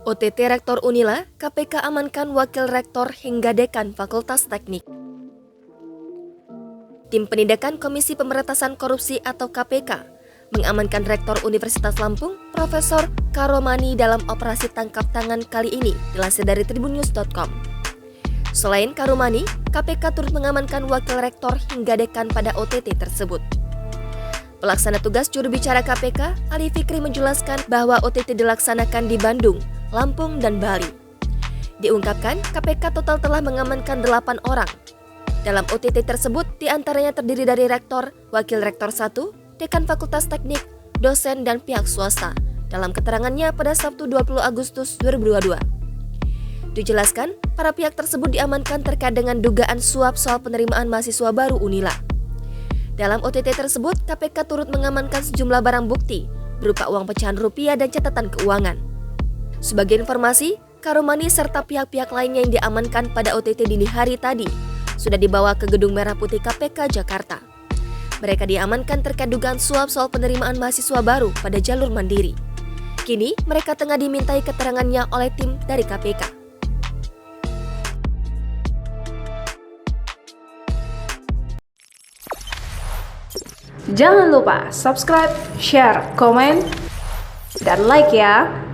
OTT Rektor Unila, KPK amankan Wakil Rektor hingga Dekan Fakultas Teknik. Tim Penindakan Komisi Pemberantasan Korupsi atau KPK mengamankan Rektor Universitas Lampung, Profesor Karomani dalam operasi tangkap tangan kali ini, dilansir dari tribunnews.com. Selain Karomani, KPK turut mengamankan Wakil Rektor hingga Dekan pada OTT tersebut. Pelaksana tugas juru bicara KPK, Ali Fikri menjelaskan bahwa OTT dilaksanakan di Bandung, Lampung, dan Bali. Diungkapkan, KPK total telah mengamankan 8 orang. Dalam OTT tersebut, diantaranya terdiri dari Rektor, Wakil Rektor 1, Dekan Fakultas Teknik, dosen, dan pihak swasta. Dalam keterangannya pada Sabtu 20 Agustus 2022. Dijelaskan, para pihak tersebut diamankan terkait dengan dugaan suap soal penerimaan mahasiswa baru Unila. Dalam OTT tersebut, KPK turut mengamankan sejumlah barang bukti berupa uang pecahan rupiah dan catatan keuangan. Sebagai informasi, Karomani serta pihak-pihak lainnya yang diamankan pada OTT dini hari tadi sudah dibawa ke Gedung Merah Putih KPK Jakarta. Mereka diamankan terkait dugaan suap soal penerimaan mahasiswa baru pada jalur mandiri. Kini, mereka tengah dimintai keterangannya oleh tim dari KPK. Jangan lupa subscribe, share, komen, dan like ya!